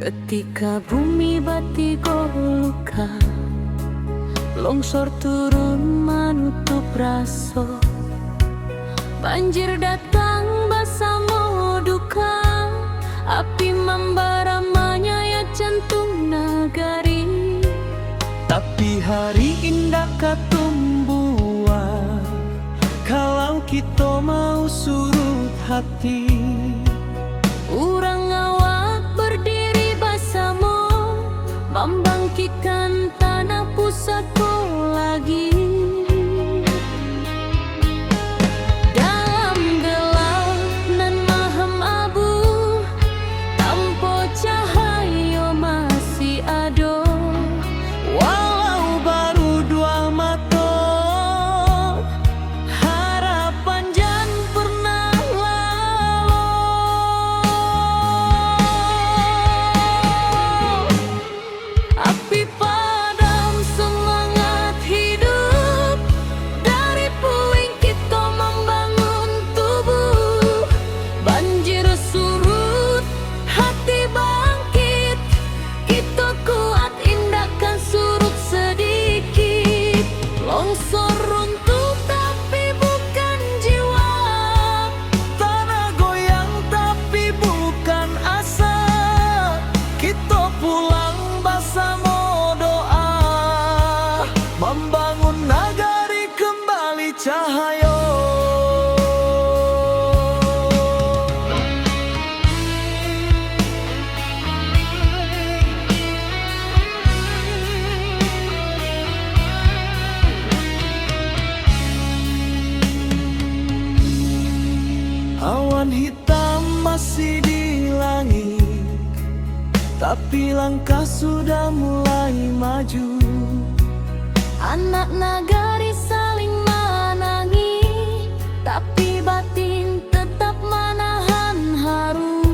Ketika bumi batigo luka, longsor turun menutup raso, banjir datang basamo duka, api membara menyayat jantung nagari. Tapi hari indah katumbuhan, kalau kita mau surut hati. Urang awak berdiri basamo, membangkitkan tanah pusatku lagi. Dalam gelap nan maham abu, tanpa cahaya masih ada. Walau baru dua mata, harapan jan pernah lalu. Api padam semangat hidup, dari puing kita membangun tubuh. Banjir surut, hati bangkit, kita kuat indahkan surut sedikit. Longsor runtuh tapi bukan jiwa, Tanah goyang tapi bukan asa. Kita pulang bersama doa, membangun nagari kembali cahaya. Awan hitam masih di langit, tapi langkah sudah mulai maju. anak nagari saling menangi, tapi batin tetap menahan haru.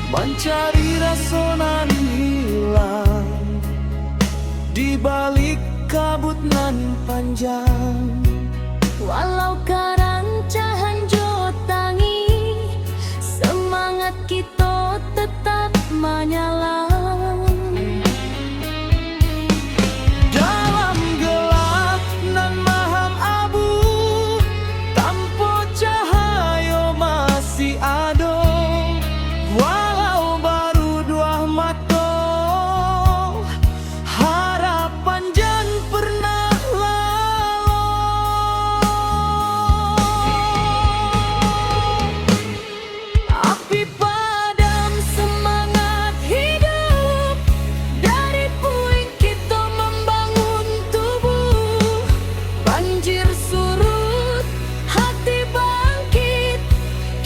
Mencari rasa nan hilang di balik kabut nan panjang. Walau karancahan jotangi, semangat kita tetap menyala. Dalam gelap nan maham abu, tanpa cahaya masih ada. Walau baru dua mata, harapan jan pernah lalu. Api padam semangat hidup, dari puing kita membangun tubuh. Banjir surut, hati bangkit,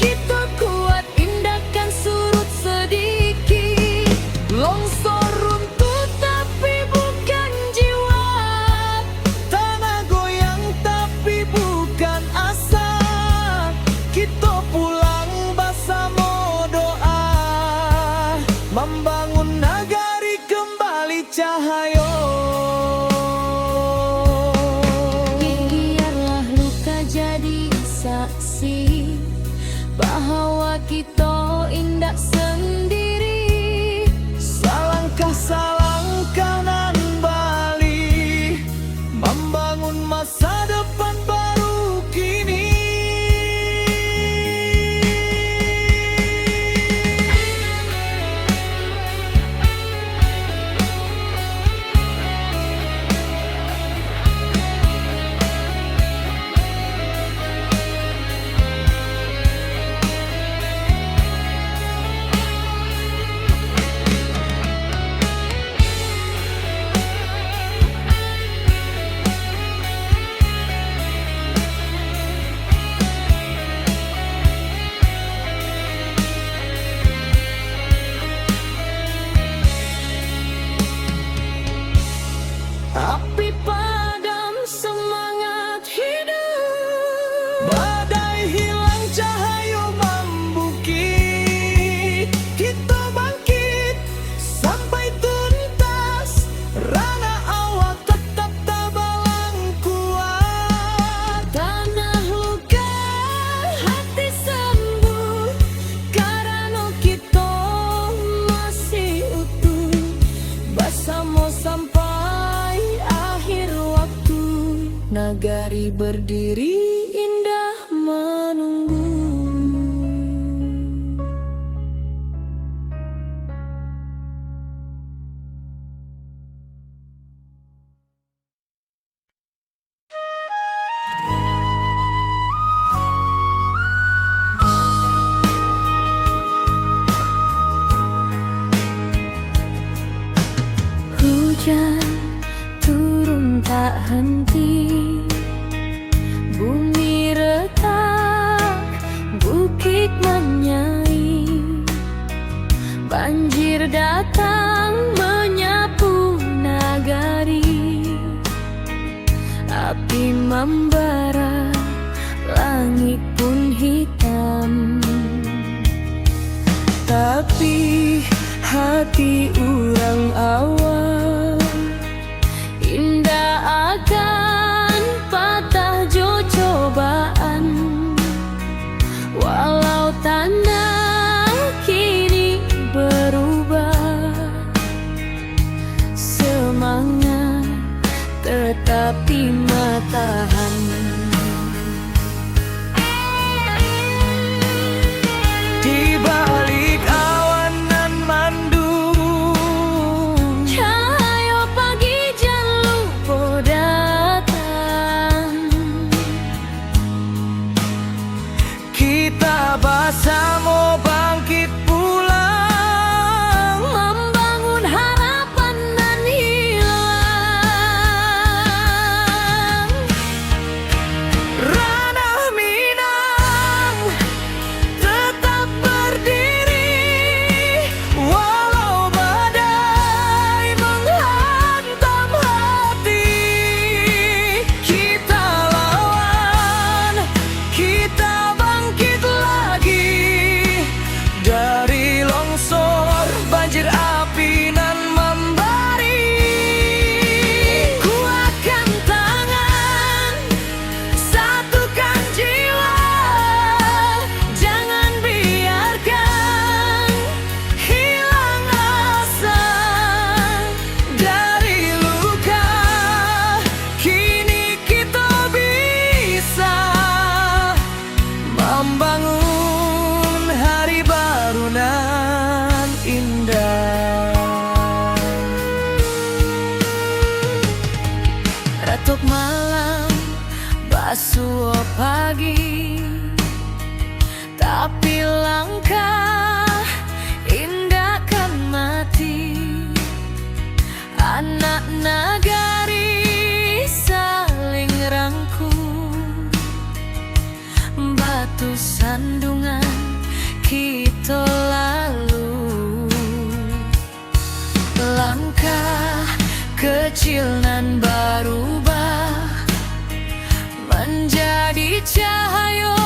kita kuat indahkan surut sedikit. Longsor runtuh tapi bukan jiwa, tanah goyang tapi bukan asa. Kita pulang bersama doa, membangun nagari kembali cahaya. Biarlah luka jadi saksi bahwa kita indah sendiri. Salangkah salangkah nan bali, membangun masa depan baru kini. nagari berdiri indah menunggu. Hujan turun tak henti, bumi retak, bukit menyai, banjir datang menyapu nagari, api membara, langit pun hitam. Tapi hati urang awal indah akan patah jo cobaan, walau tanah kini berubah, semangat tetapi matahan. Di balik awan nan mandung, Cahaya pagi jan lupa datang. kita bersama bangkit pulang, Membangun harapan nan hilang. ranah Minang tetap berdiri, walau badai menghantam hati. Kita lawan, kita bangkit lagi, dari longsor, banjir, api nan membari. Kuatkan tangan, satukan jiwa, jangan biarkan hilang asa. Dari luka, kini kita bisa membangun hari baru nan indah. Retuk malam, basuh pagi, tapi langkah indah kan mati. Anak nagari saling rangkul, batu sandungan kita lalu. Langkah kecil nan berubah menjadi cahaya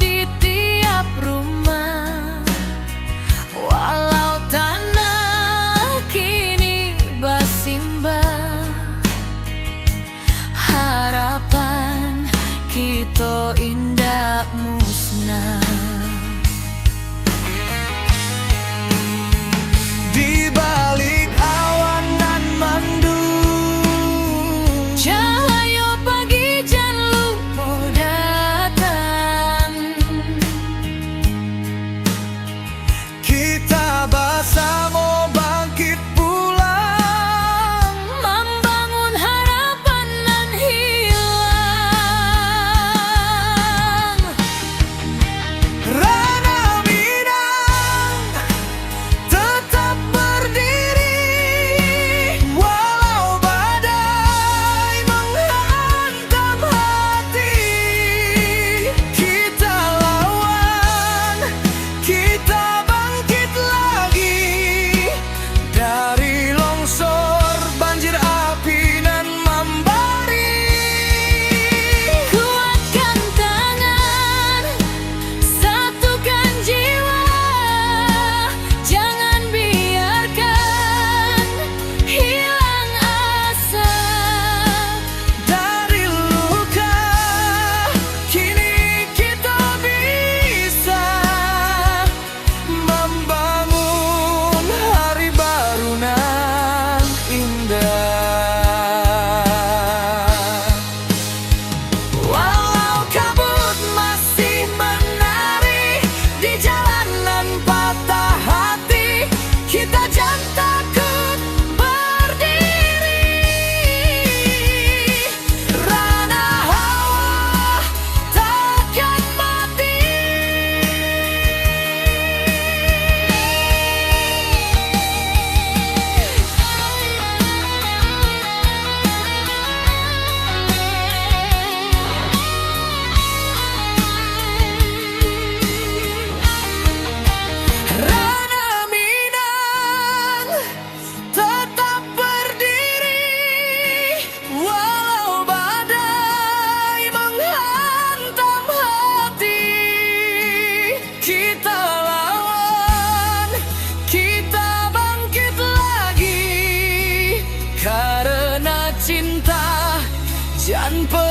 di tiap rumah, walau tanah kini bersimbah,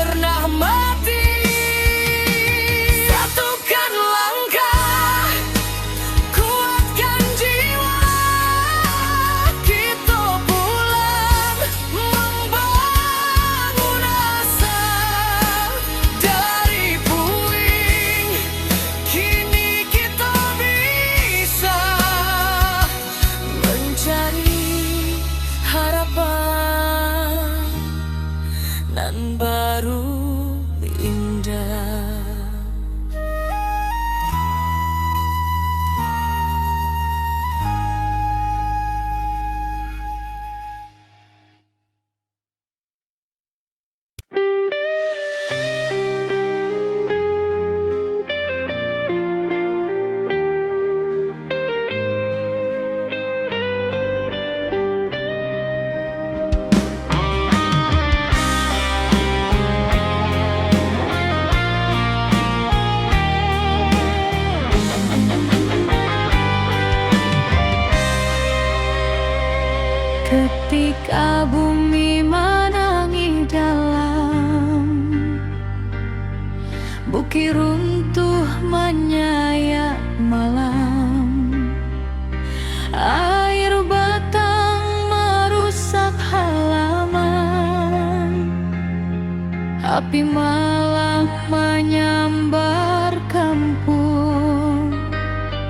pernah mati. Satukan langkah, kuatkan jiwa, kita pulang membangun asa. Dari puing, kini kita bisa mencari harapan nan baru indah. Ketika bumi menangis dalam, bukit runtuh menyayat malam, air batang merusak halaman, api malam menyambar kampung.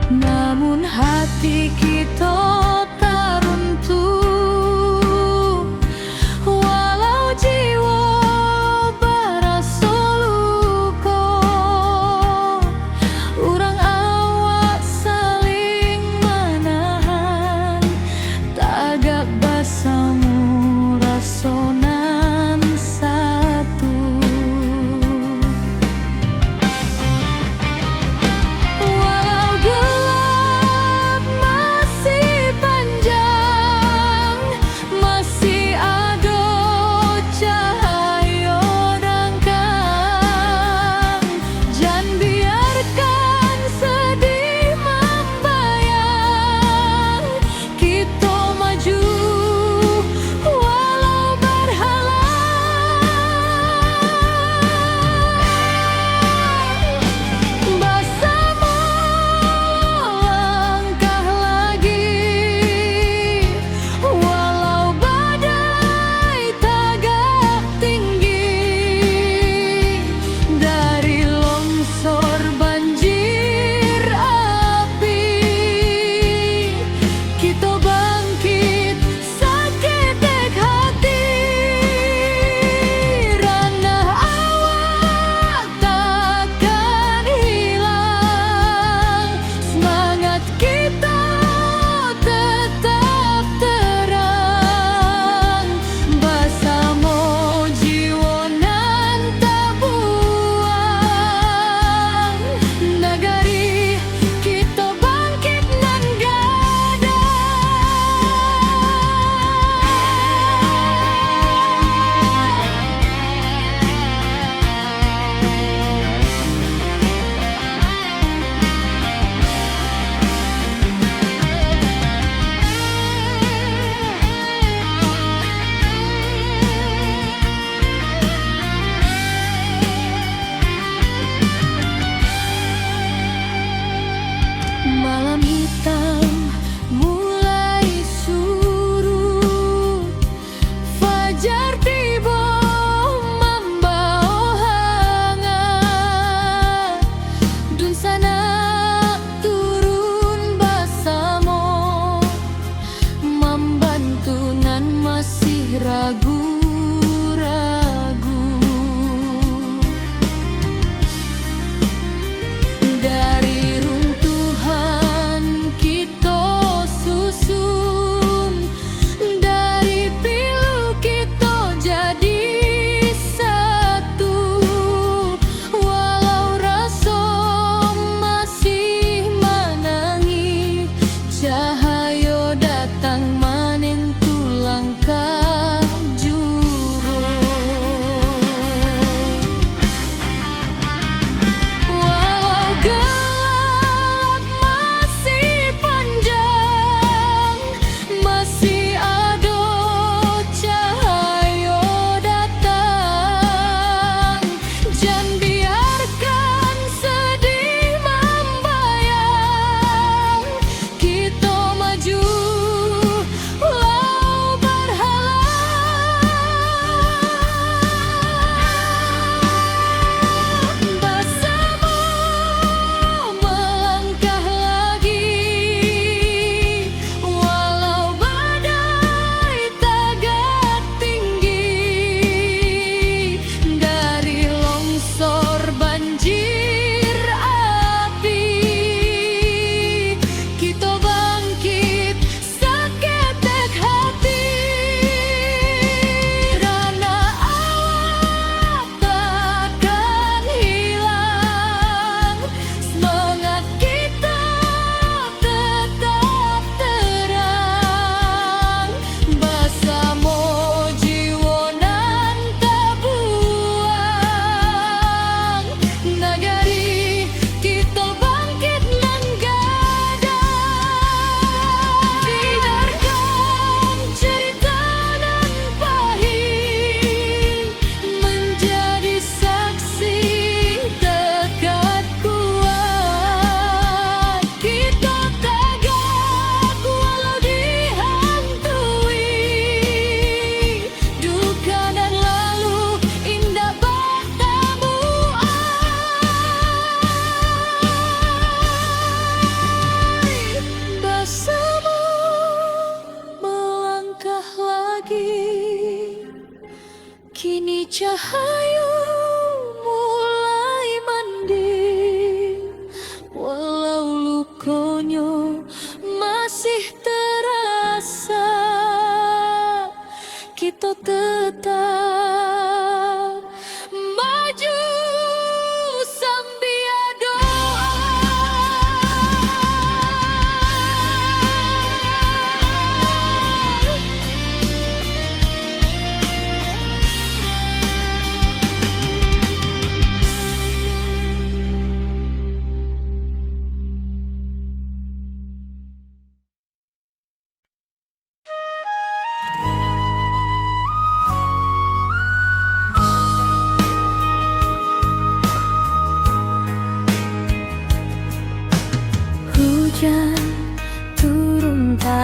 Namun hati kita tak runtuh, walau jiwa berasa luka. Urang awak saling menahan, tagak basamu rasonan satu. Walau gelap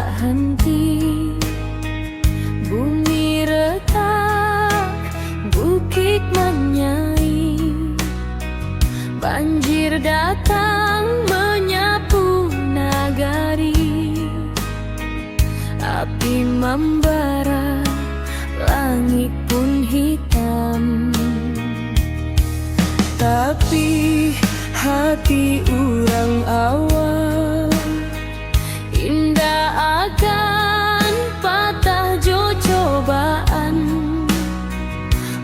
tak henti. Bumi retak, bukit menyai, banjir datang menyapu nagari. Api membara, langit pun hitam. Tapi hati urang awam indah akan patah jo cobaan.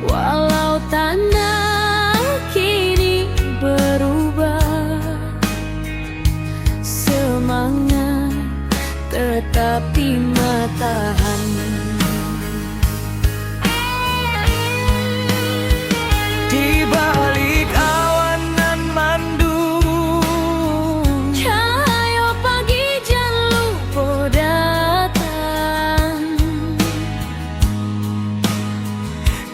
Walau tanah kini berubah, semangat tetap tahan. Di balik awan nan mandung, Cahaya pagi jan lupa datang.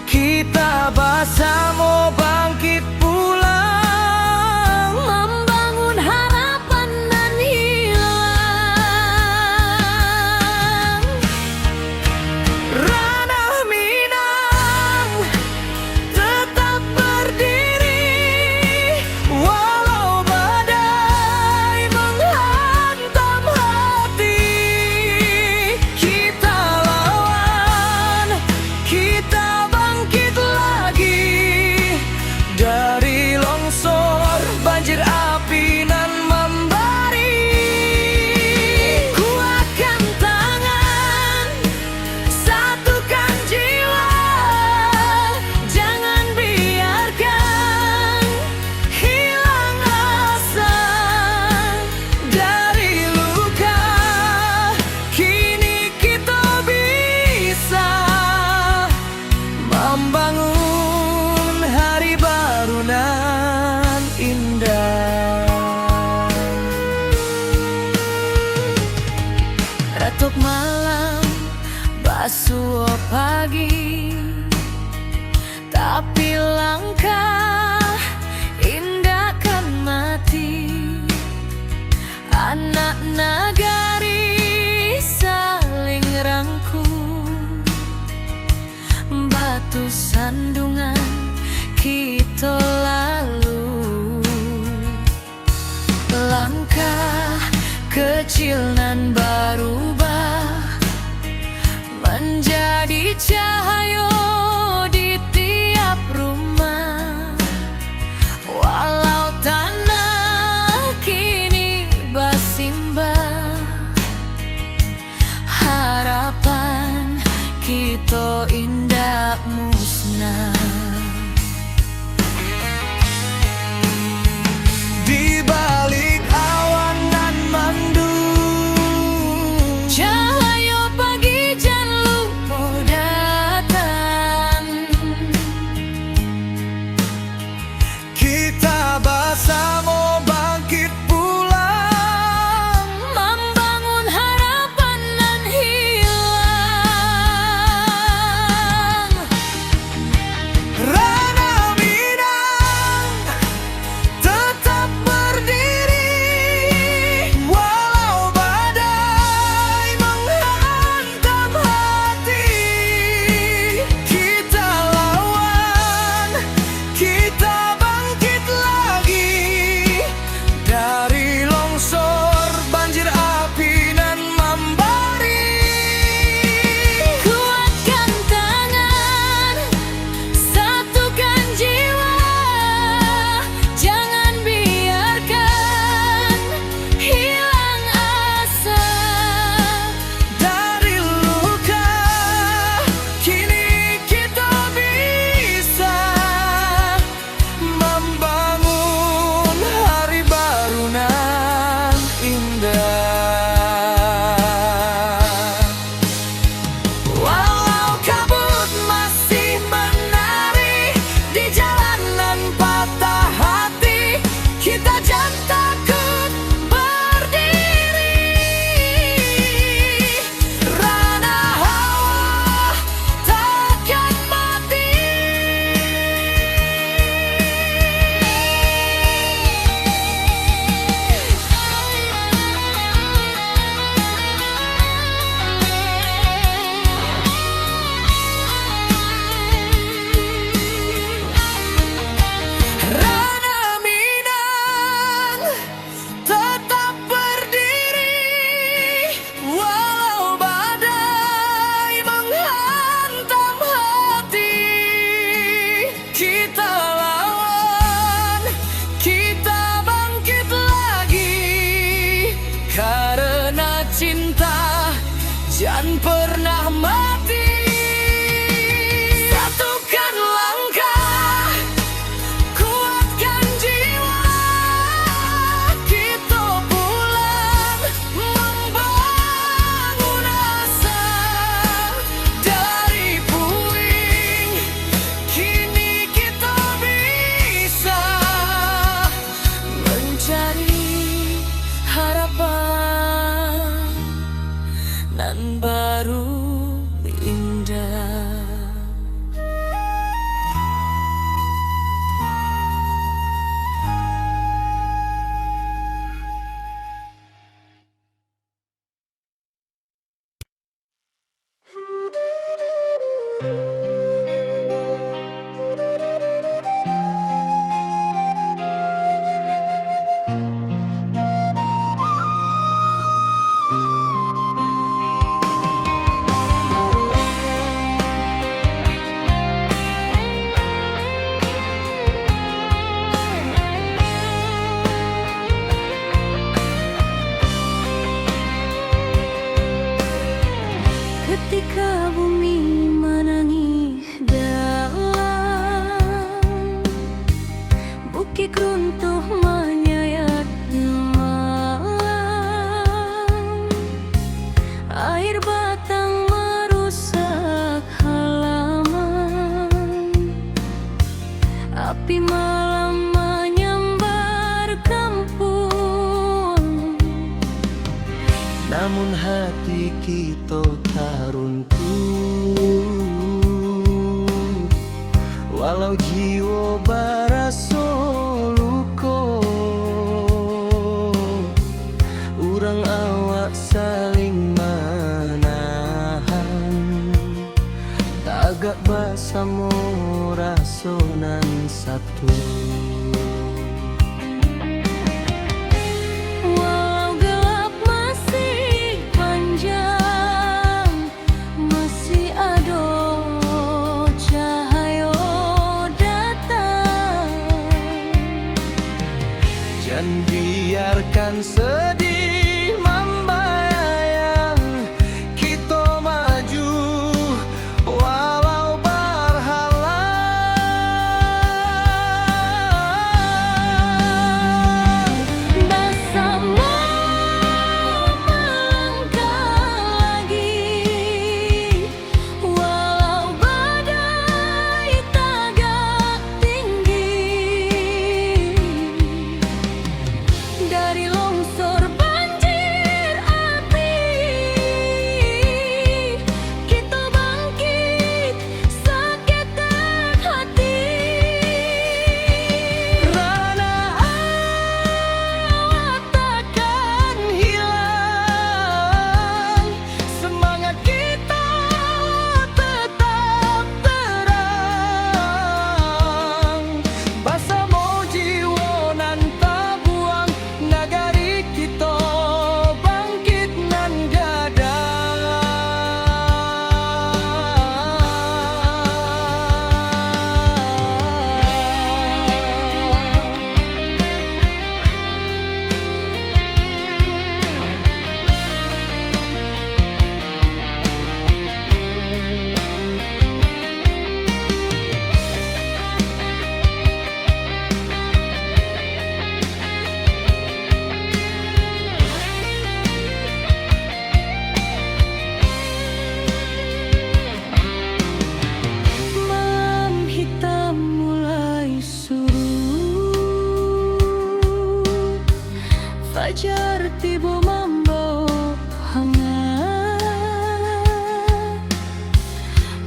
kita bersama bangkit pulang, Membangun harapan nan hilang. ranah Minang tetap berdiri, walau badai menghantam hati. Kita lawan, kita bangkit lagi dari longsor, banjir api nan membari. Kuatkan tangan, satukan jiwa, jangan biarkan hilang asa. Dari luka kini kita bisa membangun hari baru nan indah. Retuk malam, basuh pagi, tapi langkah indah kan mati. Anak nagari saling rangkul, batu sandungan kita lalu. Langkah kecil nan berubah menjadi cahaya di tiap rumah. Walau tanah kini bersimbah, harapan kita indah musnah. Di balik awan nan mandung, Tanduk runtuh menyayat malam, air batang merusak halaman, api malam menyambar kampung. Namun hati kita tak runtuh, walau jiwa baraso luko. Urang awak saling menahan, tagak basamo rasonan satu. Walau gelap masih panjang, masih ada cahaya datang. Jangan biarkan sedih membayang, kita maju walau berhalang. Bersama melangkah lagi, walau badai tagak tinggi. Dari longsor banjir api, kita bangkit seketek hati. Rana awak takkan hilang, semangat kita tetap terang. Basamo jiwa nan tabuang, nagari kita bangkit nan gadang. Malam hitam mulai surut, fajar tiba membawa hangat.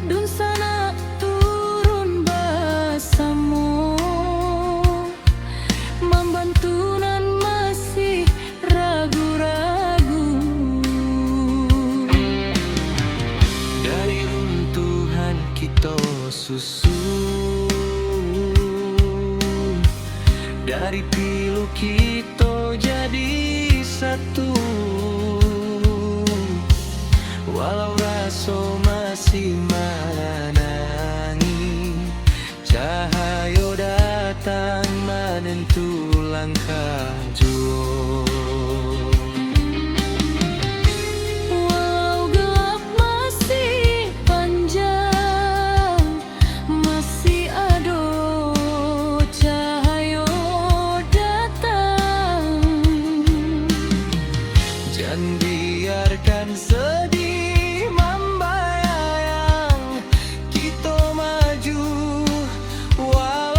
Dun sana turun bersama, membantu nan masih ragu-ragu. Dari runtuhan kita susun, dari pilu kita jadi satu. Walau rasa masih menangi, cahaya datang menentu langkah jua. Walau gelap masih panjang, masih ada cahaya datang. Jangan biarkan sedih membayang, kita maju walau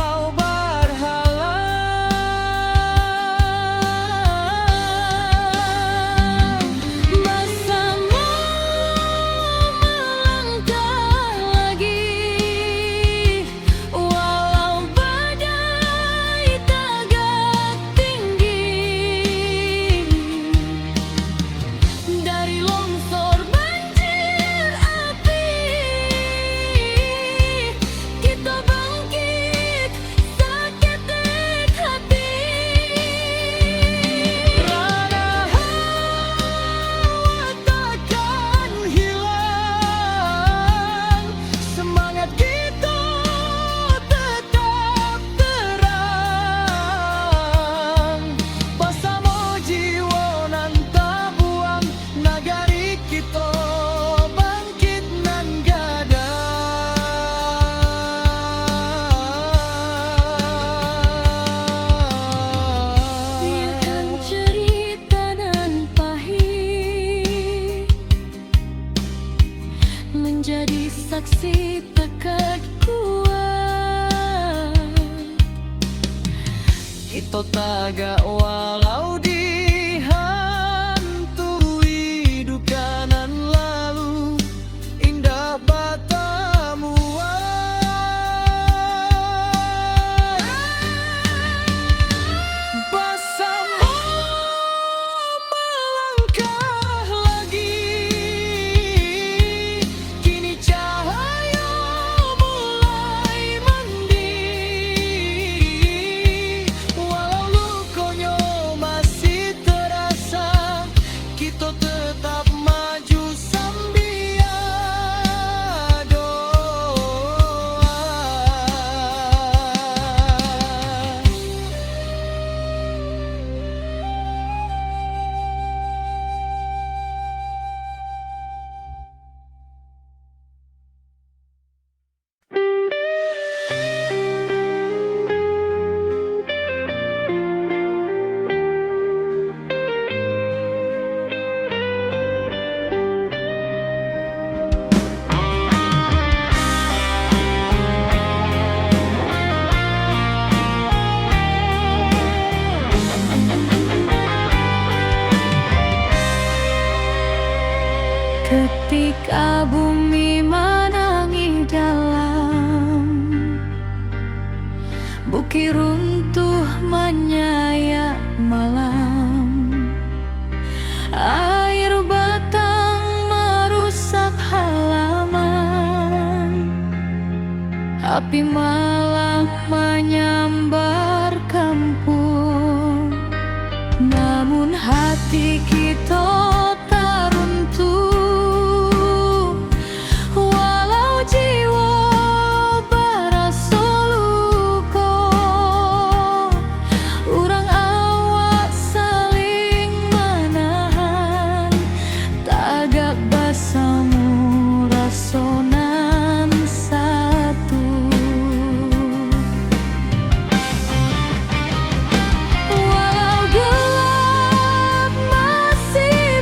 Kita taga walau dihantui duka nan lalu, indah batamu bersama melangkah lagi. Kini cahaya mulai mandi, walau lukonya masih terasa, kita tetap maju sambil doa. Ketika bumi menangis dalam, bukit runtuh menyayat malam, air batang merusak halaman, api malam menyambar kampung. Namun hati kita tak runtuh, walau jiwa berasa luka. Urang awak saling menahan, tagak basamu rasonan satu. Walau gelap masih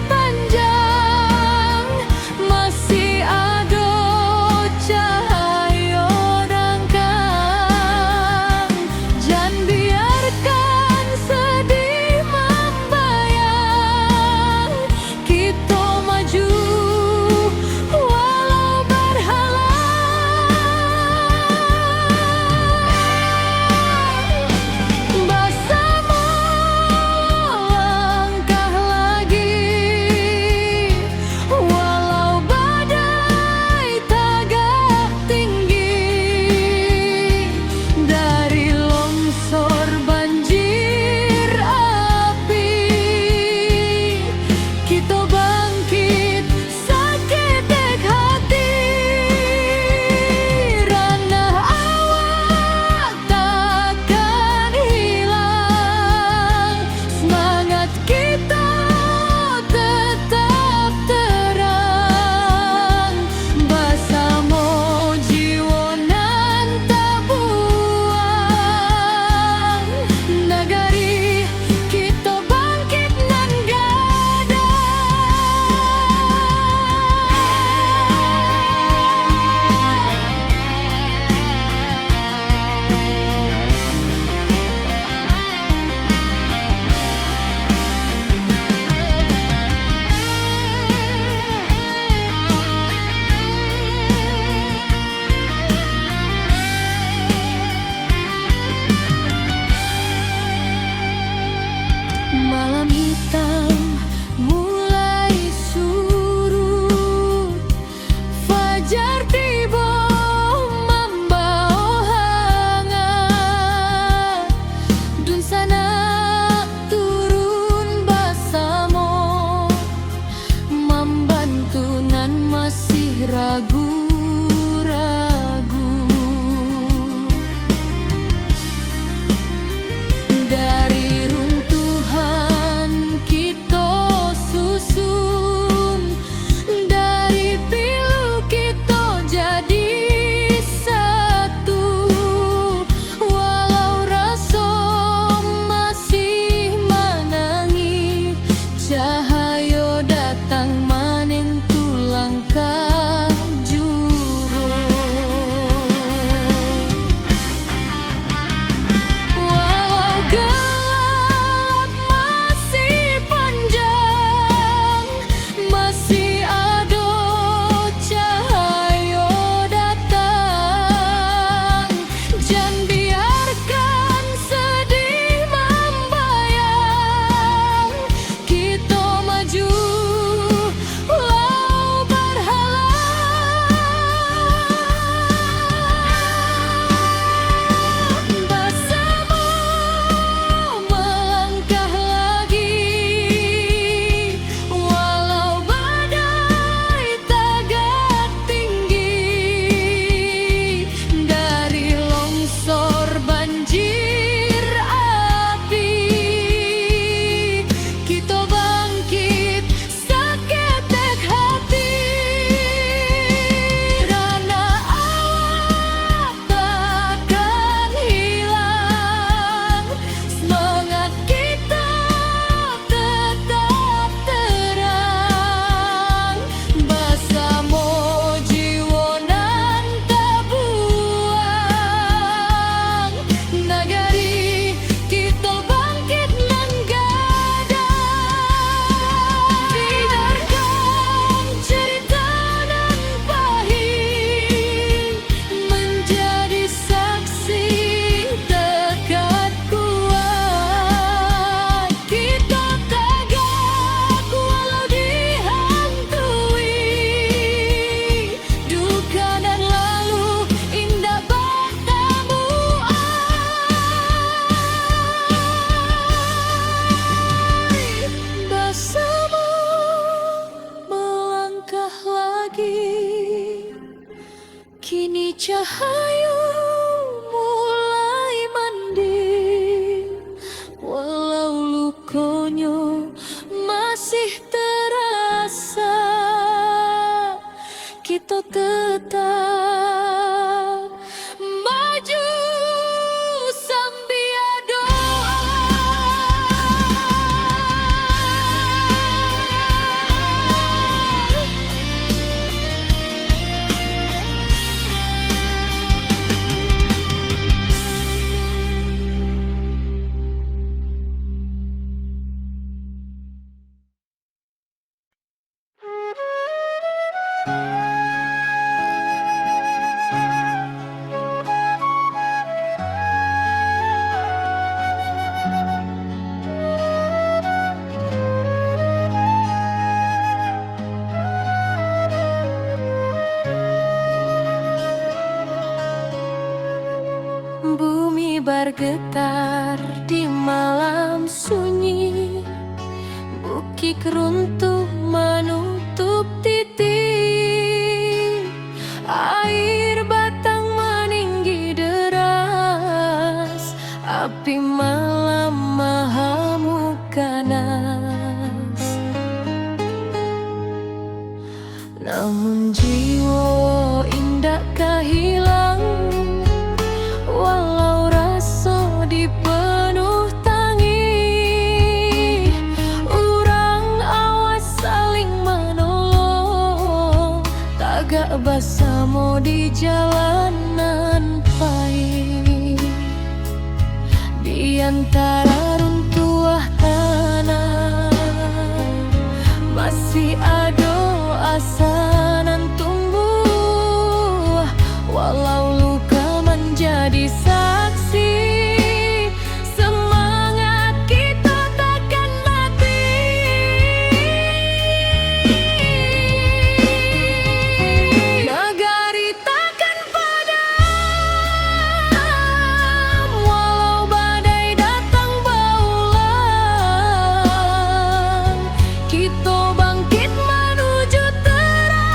banjir api, kita bangkit saketek hati. Rana awak takkan hilang, semangat kita tetap terang. Basamo jiwa nan tak buang, nagari kita bangkit menggadang. Biarkan cerita nan pahit menjadi saksi tekad kuat. Kita tegak walau dihantui duka dan lalu indah bertemu. Bersama melangkah lagi, kini cahaya mulai mandi. Walau lukonya masih terasa, kita tetap maju sambil doa. Bumi bergetar di malam sunyi, bukit runtuh menutup titik, air batang meninggi deras, api malam mahamu ganas. Namun jiwa indah kehilang, walau rasa dipenuh tangi. Urang awas saling menolong, tagak bersama di jalanan pahit. Di antara runtuh tanah masih ada asa nan tumbuh, walau luka menjadi saksi. Semangat kita takkan mati. Nagari takkan padam, walau badai datang berulang. Kita bangkit menuju terang.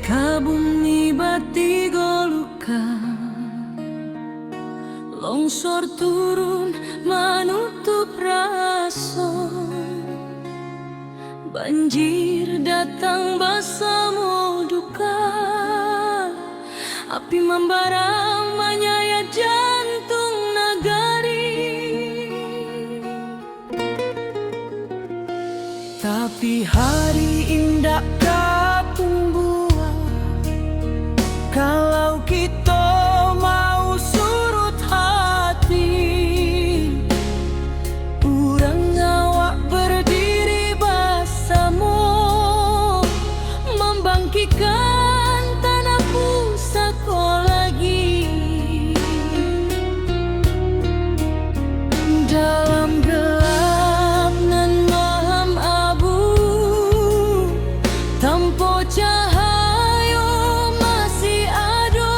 Ka bumi bati goluka, longsor turun menutup raso, banjir datang bersama duka, api membara menyayat jantung nagari. Tapi hari indah kapung buah, kalau kita mau surut hati, urang awak berdiri bersama, membangkitkan tanah pusaka lagi. Dalam gelap nan malam abu, tanpa cahaya masih ada,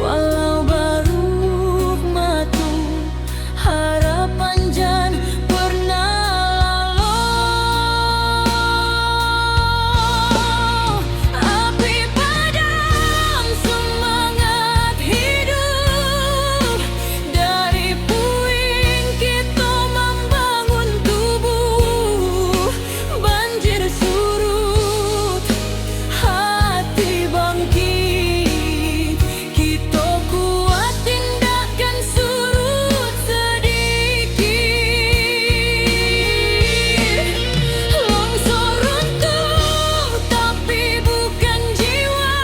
walau baru matu harapan jan pernah lalu. Api padam semangat hidup, dari puing kita membangun tubuh. Banjir surut, hati bangkit, kita kuat tindakan surut sedikit. Longsor runtuh tapi bukan jiwa,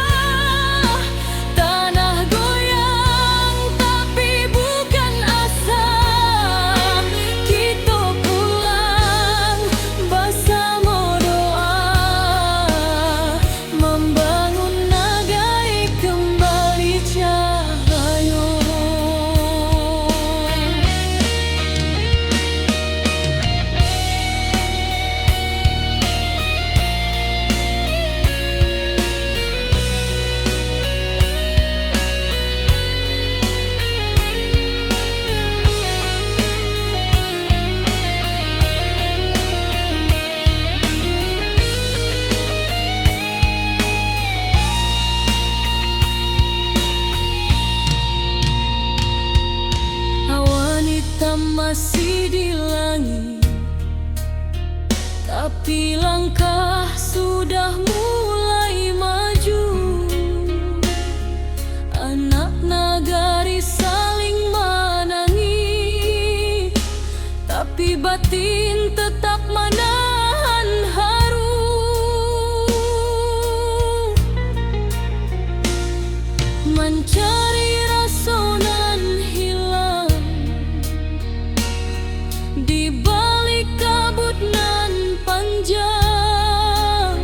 tanah goyang tapi bukan asa. Kita pulang bersama doa, membangun negeri kembali cahaya. Wanita masih di langit, tapi langkah sudah mulai maju. Anak nagari saling menangis, tapi batin tetap menahan haru. Mencari rasa nan hilang di balik kabut nan panjang,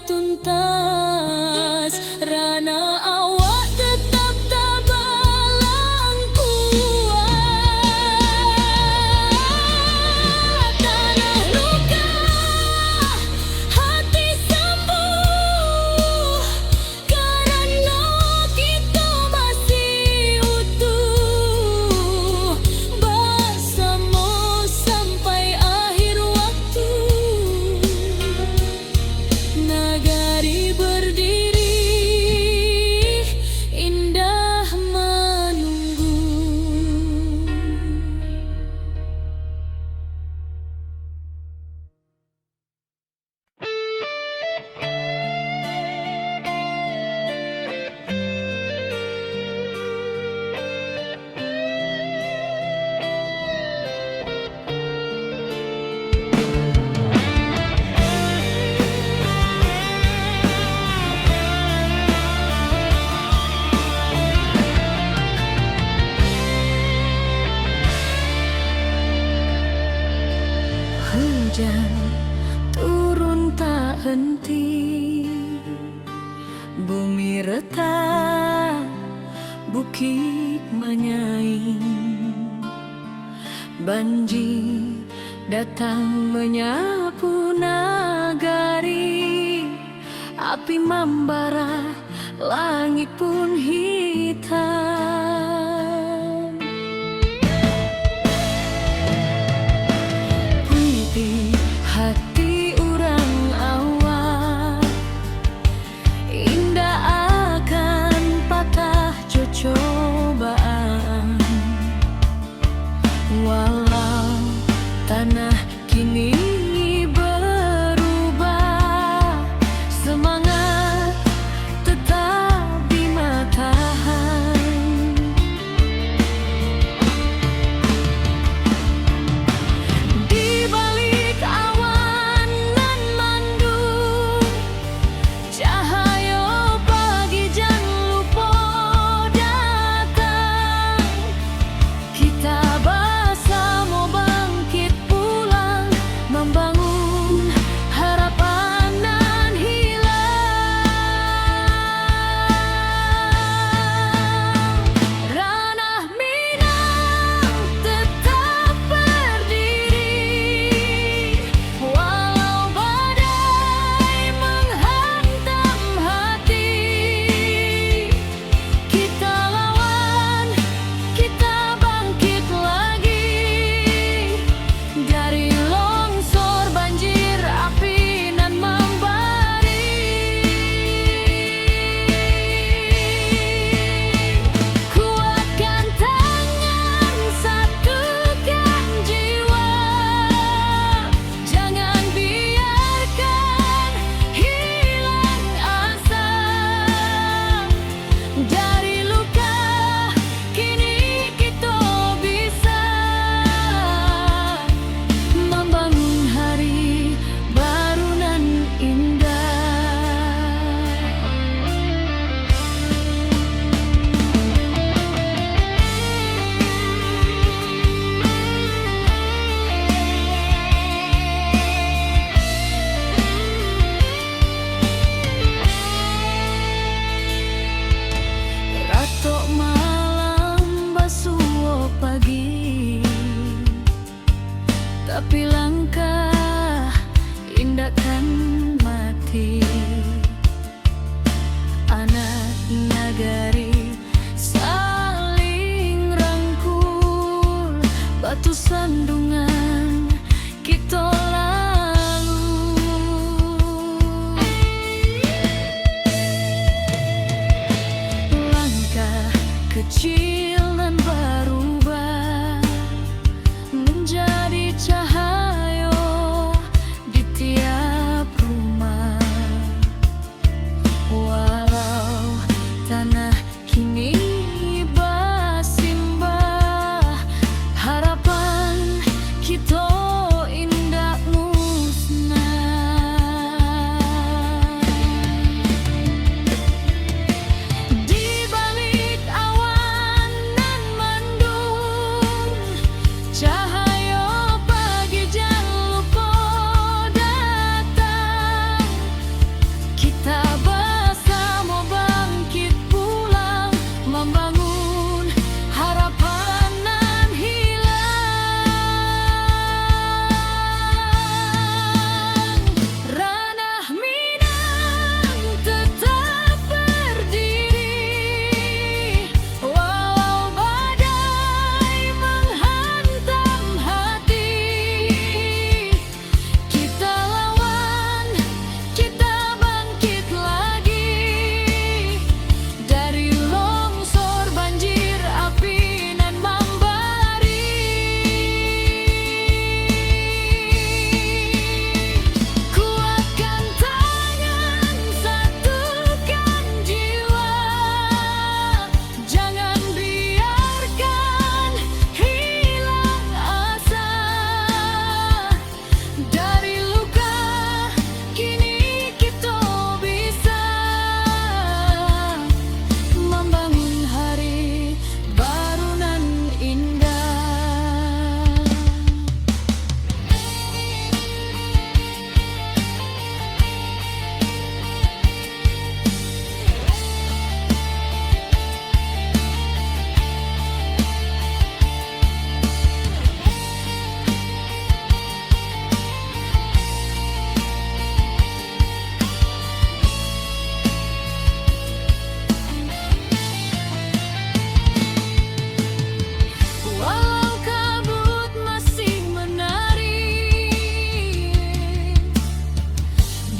tuntas, rana awak tetap tabalang kuat. Tanah luka, hati sembuh, karena kita masih utuh bersama sampai akhir waktu. Nagari berdiri, indah menunggu. Hujan turun tak henti, bumi retak, bukit menyaing, banjir datang menyapu nagari, api membara, langit pun hitam. Hati orang awak indah akan patah cobaan, walau tanah kini berubah, semangat tetap di matahari. Di balik awan nan mendung, cahaya pagi jangan lupa datang. Kita bersama bangkit pulang, membangun harapan nan hilang. Ranah Minang tetap berdiri, walau badai menghantam hati. Kita lawan, kita bangkit lagi, dari longsor banjir api nan membari. Kuatkan tangan, satukan jiwa, jangan biarkan hilang asa. Dari luka kini kita bisa membangun hari baru nan indah. Ratok malam basuh pagi, tapi langkah indahkan mati. Anak nagari saling rangkul, batu sandungan kita lalu. Langkah kecil nan berubah menjadi cahaya di tiap rumah.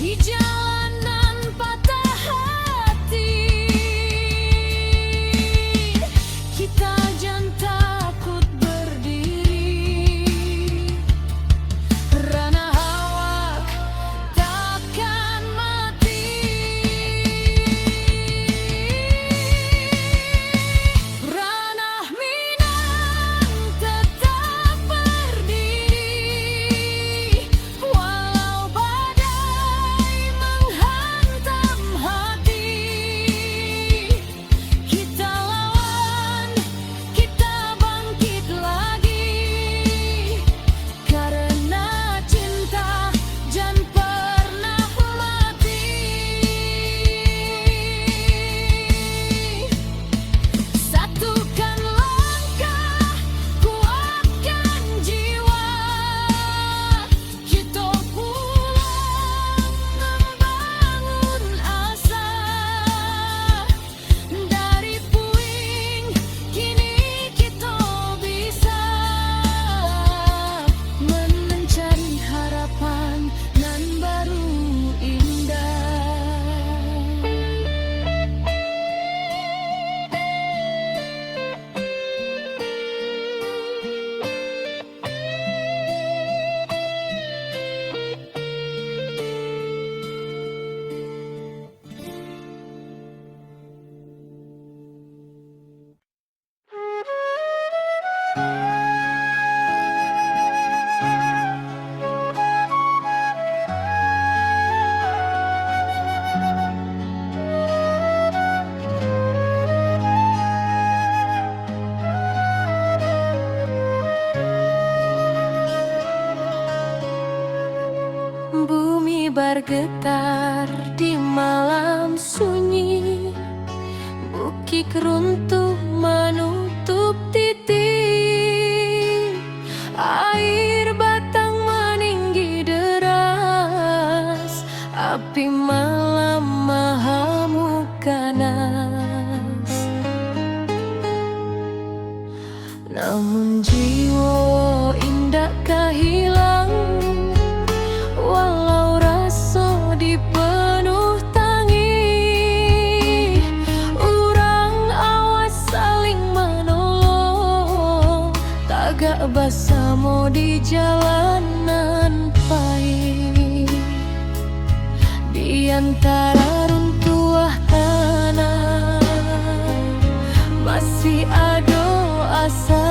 di jalanan patah hati. Kita jangan takut berdiri, ranah awak takkan mati. Ranah Minang tetap berdiri, walau badai menghantam hati. Kita lawan, kita bangkit lagi, karena cinta jangan pernah mati. Satukan langkah, kuatkan jiwa, kita pulang membangun asa. Dari puing kini kita bisa mencari harapan nan baru indah. Bumi bergetar di malam sunyi, bukit runtuh menutup titik, air batang meninggi deras, api malam mahamuk ganas. Namun jiwa indah hilang, walau rasa dipenuh tangi. Urang awas saling menolong, tagak bersama di jalanan pahit. Di antara runtuhan tanah masih ada asa.